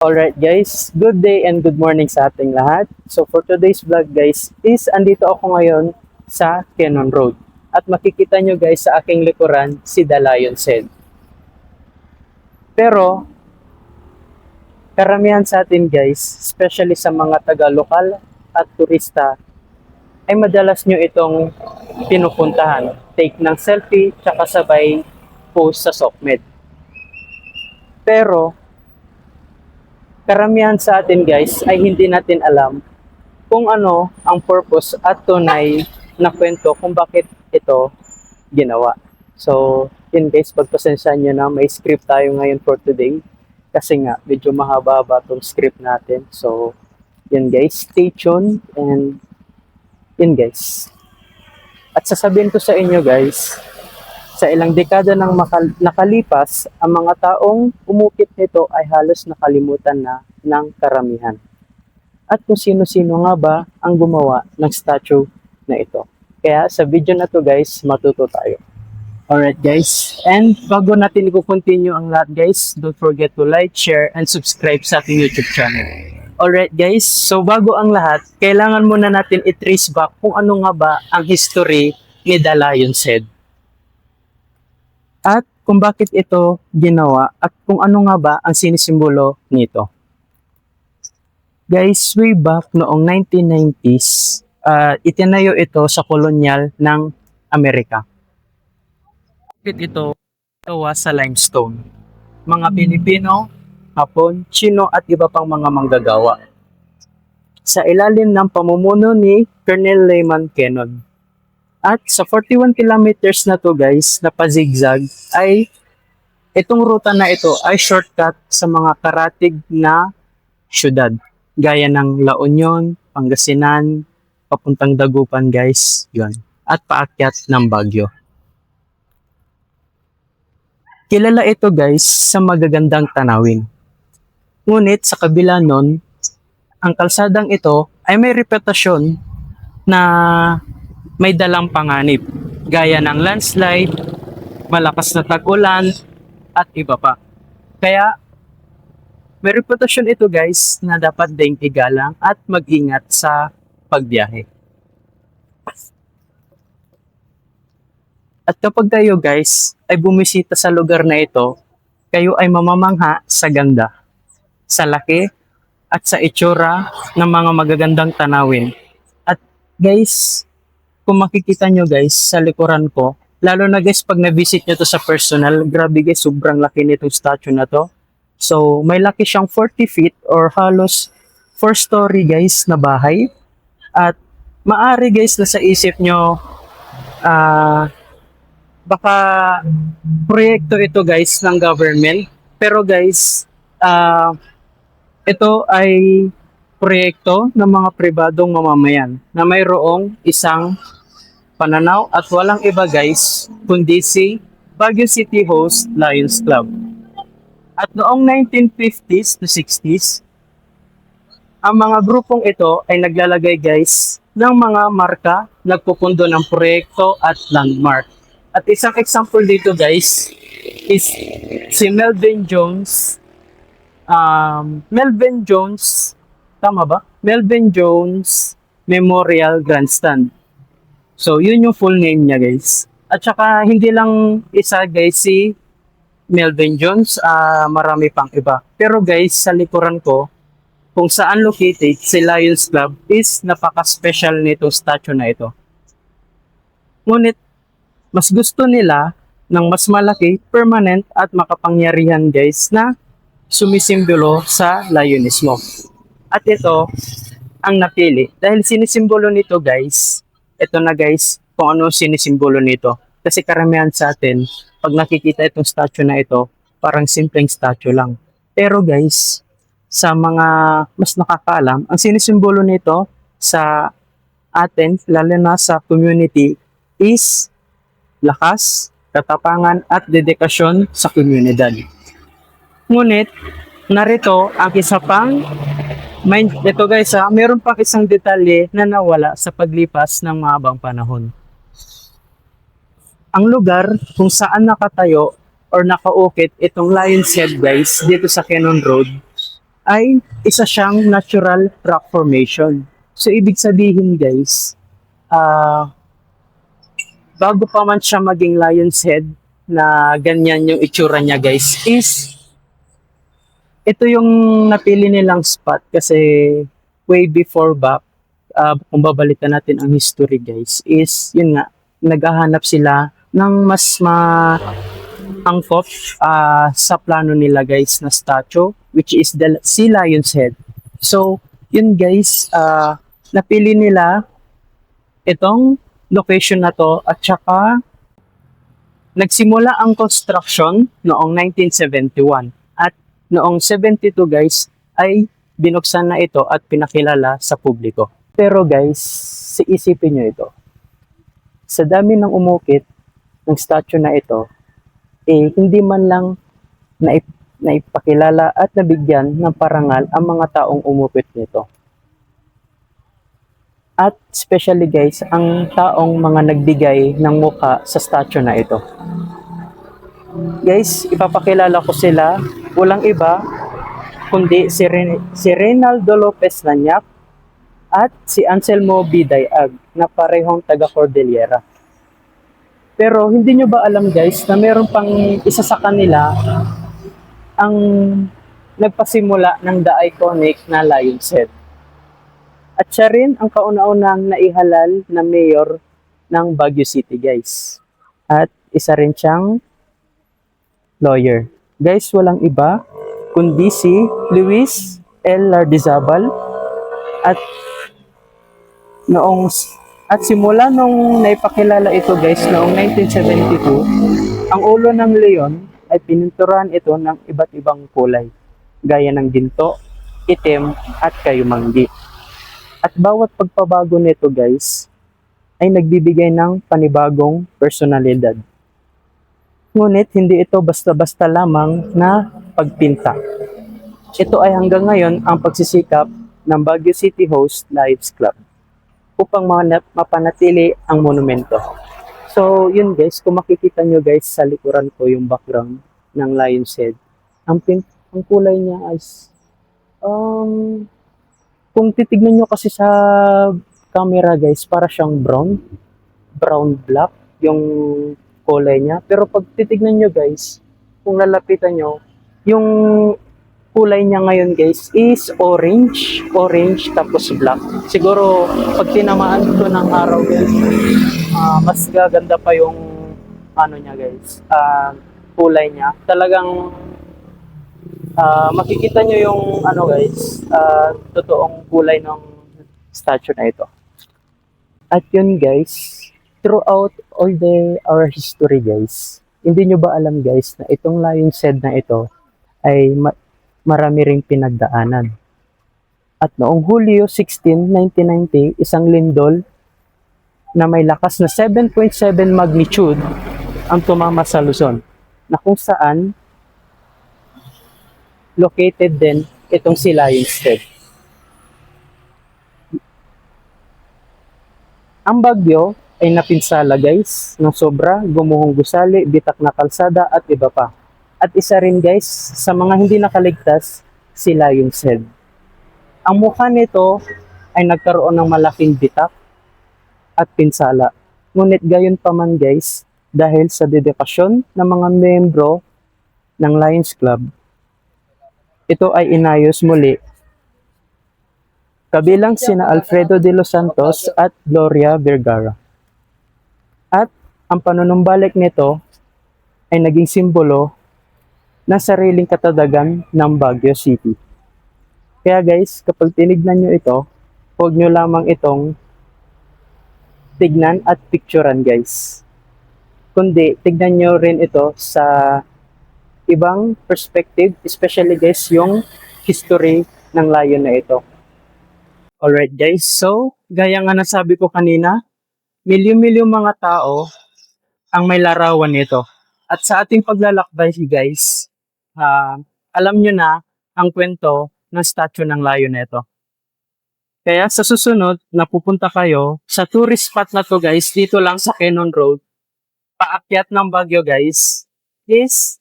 Alright guys, good day and good morning sa ating lahat. So for today's vlog guys, is andito ako ngayon sa Cannon Road. At makikita nyo guys sa aking likuran si The Lion's Head. Pero karamihan sa atin guys, especially sa mga taga-lokal at turista, ay madalas nyo itong pinupuntahan. Take ng selfie, tsaka sabay post sa SOCMED. Pero karamihan sa atin guys ay hindi natin alam kung ano ang purpose at tunay na kwento kung bakit ito ginawa. So, yun guys, pagpasensya nyo na may script tayo ngayon for today kasi nga medyo mahaba-haba tong script natin. So, yun guys, stay tuned and yun guys. At sasabihin ko sa inyo guys, sa ilang dekada nang nakalipas, ang mga taong umukit nito ay halos nakalimutan na ng karamihan. At kung sino-sino nga ba ang gumawa ng statue na ito. Kaya sa video na to guys, matuto tayo. Alright guys, and bago natin i-continue ang lahat guys, don't forget to like, share, and subscribe sa ating YouTube channel. Alright guys, so bago ang lahat, kailangan muna natin i-trace back kung ano nga ba ang history ni The Lion's Head. At kung bakit ito ginawa at kung ano nga ba ang sinisimbolo nito. Guys, way back noong 1990s, itinayo ito sa kolonyal ng Amerika. Bakit ito gawa sa limestone? Mga Pilipino, Hapon, Chino at iba pang mga manggagawa. Sa ilalim ng pamumuno ni Colonel Layman Cannon. At sa 41 kilometers na to guys, na pa-zigzag, ay itong ruta na ito ay shortcut sa mga karatig na syudad. Gaya ng La Union, Pangasinan, papuntang Dagupan guys, yun. At paakyat ng Baguio. Kilala ito guys sa magagandang tanawin. Ngunit sa kabila nun, ang kalsadang ito ay may reputasyon na may dalang panganib, gaya ng landslide, malakas na tag-ulan, at iba pa. Kaya, may reputasyon ito guys na dapat ding igalang at mag-ingat sa pagbiyahe. At kapag kayo guys ay bumisita sa lugar na ito, kayo ay mamamangha sa ganda, sa laki, at sa itsura ng mga magagandang tanawin. At guys, kung makikita nyo guys sa likuran ko, lalo na guys pag na-visit nyo to sa personal, grabe guys, sobrang laki nitong statue na to. So, may laki siyang 40 feet or halos 4-story guys na bahay. At maari guys na sa isip nyo, baka proyekto ito guys ng government. Pero guys, ito ay proyekto ng mga pribadong mamamayan na mayroong isang pananaw at walang iba guys kundi si Baguio City Host Lions Club. At noong 1950s to 60s, ang mga grupong ito ay naglalagay guys ng mga marka, nagpupundo ng proyekto at landmark. At isang example dito guys is si Melvin Jones. Tama ba? Melvin Jones Memorial Grandstand. So, yun yung full name niya, guys. At saka, hindi lang isa, guys, si Melvin Jones, marami pang iba. Pero, guys, sa likuran ko, kung saan located si Lions Club is napaka-special nito statue na ito. Ngunit, mas gusto nila ng mas malaki, permanent at makapangyarihan, guys, na sumisimbolo sa Lionismo. At ito, ang napili. Dahil sinisimbolo nito, guys, ito na guys, kung ano sinisimbolo nito. Kasi karamihan sa atin, pag nakikita itong statue na ito, parang simpleng statue lang. Pero guys, sa mga mas nakakaalam, ang sinisimbolo nito sa atin, lalo na sa community, is lakas, katapangan, at dedikasyon sa komunidad. Ngunit, narito ang isa pang ito guys meron pang isang detalye na nawala sa paglipas ng mahabang panahon. Ang lugar kung saan nakatayo or nakaukit itong Lion's Head guys dito sa Cannon Road ay isa siyang natural rock formation. So, ibig sabihin guys, bago pa man siya maging lion's head, na ganyan yung itsura niya guys, is ito yung napili nilang spot kasi way before back, kung babalikan natin ang history guys, is yun nga, naghahanap sila ng mas angkop sa plano nila guys na statue, which is the Sea Lion's Head. So, yun guys, napili nila itong location na to at saka nagsimula ang construction noong 1971 at noong 72 guys ay binuksan na ito at pinakilala sa publiko. Pero guys, isipin nyo ito. Sa dami ng umukit ng statue na ito, hindi man lang naipakilala at nabigyan ng parangal ang mga taong umukit nito. At especially guys, ang taong mga nagbigay ng muka sa statue na ito. Guys, ipapakilala ko sila, walang iba kundi si Reynaldo Lopez Nanyap at si Anselmo Bidayag na parehong taga Cordillera. Pero hindi nyo ba alam guys na meron pang isa sa kanila ang nagpasimula ng the iconic na Lion's Head. At siya rin ang kauna-unang naihalal na mayor ng Baguio City guys. At isa rin siyang lawyer. Guys, walang iba kundi si Luis L. Lardizabal at simula nung naipakilala ito guys noong 1972, ang ulo ng leon ay pininturan ito ng iba't ibang kulay, gaya ng ginto, itim at kayumanggi. At bawat pagpabago nito guys ay nagbibigay ng panibagong personalidad. Ngunit hindi ito basta-basta lamang na pagpinta. Ito ay hanggang ngayon ang pagsisikap ng Baguio City Host Lions Club upang mapanatili ang monumento. So yun guys, kung makikita nyo guys sa likuran ko yung background ng Lion's Head, ang kulay niya is kung titignan nyo kasi sa camera guys, para siyang brown black yung kulay niya. Pero pag titignan nyo guys, kung lalapitan nyo, yung kulay niya ngayon guys is orange tapos black. Siguro pag tinamaan ko ng araw guys, mas gaganda pa yung ano niya guys, kulay niya. Talagang makikita nyo yung ano guys, totoong kulay ng statue na ito. At yun guys, throughout all our history guys, hindi nyo ba alam guys na itong Lion's Head na ito ay marami ring pinagdaanan. At noong Hulyo 16, 1990, isang lindol na may lakas na 7.7 magnitude ang tumama sa Luzon, na kung saan located din itong si Lion's Head. Ang bagyo ay napinsala guys ng sobra, gumuhong gusali, bitak na kalsada at iba pa. At isa rin guys sa mga hindi nakaligtas, si Lion's Head. Ang mukha nito ay nagkaroon ng malaking bitak at pinsala. Ngunit gayon pa man guys, dahil sa dedikasyon ng mga membro ng Lions Club, ito ay inayos muli. Kabilang sina Alfredo de los Santos at Gloria Vergara. At ang panunumbalik nito ay naging simbolo ng sariling katatagan ng Baguio City. Kaya guys, kapag tinignan nyo ito, huwag nyo lamang itong tignan at picturean guys. Kundi tignan nyo rin ito sa ibang perspective, especially guys yung history ng lion na ito. Alright guys, so gaya nga nasabi ko kanina, milyon-milyong mga tao ang may larawan nito. At sa ating paglalakbay guys, alam nyo na ang kwento ng statue ng lion na ito. Kaya sa susunod na pupunta kayo sa tourist spot na to guys, dito lang sa Quezon Road, paakyat ng Baguio guys, is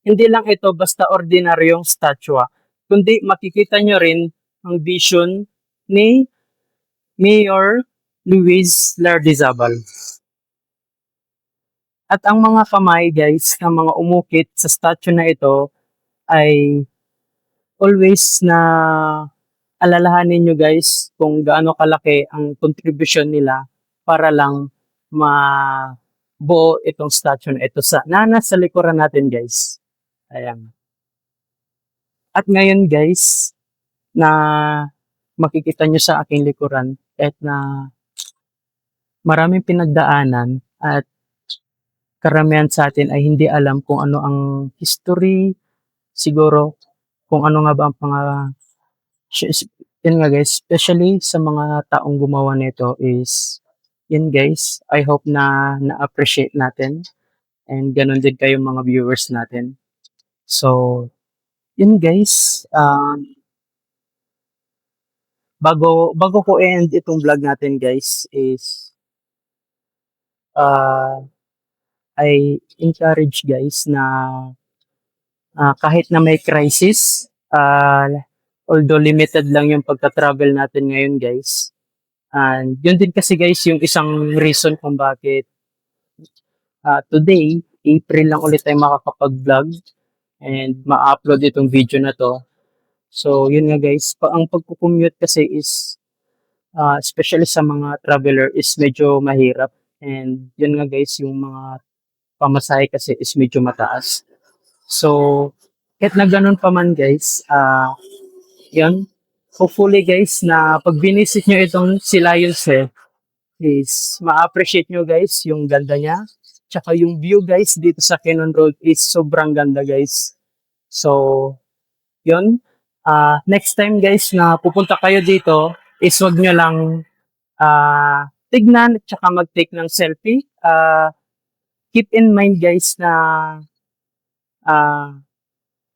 hindi lang ito basta ordinaryong statue. kundi makikita nyo rin ang vision ni Mayor Luis Lardizabal. At ang mga kamay guys ng mga umukit sa statue na ito ay always na alalahanin nyo guys kung gaano kalaki ang contribution nila para lang mabuo itong statue na ito na nasa likuran natin guys. Ayan. At ngayon guys, na makikita nyo sa aking likuran kahit na maraming pinagdaanan at karamihan sa atin ay hindi alam kung ano ang history, siguro kung ano nga ba ang yun nga guys, especially sa mga taong gumawa nito is yun guys, I hope na na-appreciate natin and ganun din kayong mga viewers natin. So, yun guys, bago ko end itong vlog natin guys is I encourage guys na kahit na may crisis, although limited lang yung pagka-travel natin ngayon guys. And yun din kasi guys yung isang reason kung bakit today, April lang ulit tayo makakapag-vlog and ma-upload itong video na to. So yun nga guys, ang pagkukommute kasi is especially sa mga traveler is medyo mahirap. And yun nga guys, yung mga pamasahe kasi is medyo mataas. So, kahit na ganun pa man guys, yun, hopefully guys na pag binisit nyo itong si Lions is ma-appreciate nyo guys yung ganda niya. Tsaka yung view guys dito sa Cannon Road is sobrang ganda guys. So, yun. Next time guys na pupunta kayo dito is wag nyo lang tignan at tsaka mag-take ng selfie. Keep in mind guys na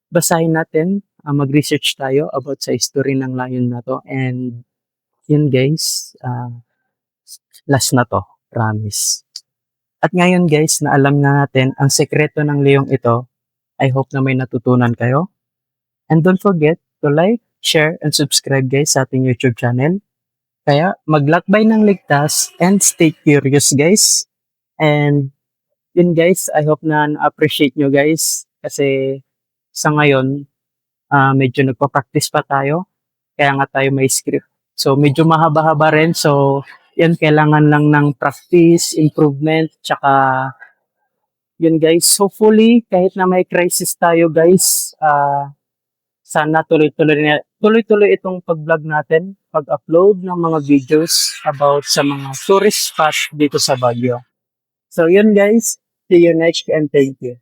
basahin natin, mag-research tayo about sa history ng lion na to. And yun guys, last na to, promise. At ngayon guys, na alam na natin ang sekreto ng leong ito, I hope na may natutunan kayo. And don't forget to like, share, and subscribe guys sa ating YouTube channel. Kaya maglakbay ng ligtas and stay curious guys. And yun guys, I hope na na-appreciate nyo guys kasi sa ngayon, medyo nagpa-practice pa tayo. Kaya nga tayo may script. So medyo mahaba-haba rin. So yan, kailangan lang ng practice, improvement, tsaka yun guys. Hopefully, kahit na may crisis tayo guys, sana tuloy-tuloy itong pag-vlog natin, pag-upload ng mga videos about sa mga tourist spot dito sa Baguio. So yun guys, see you next and thank you.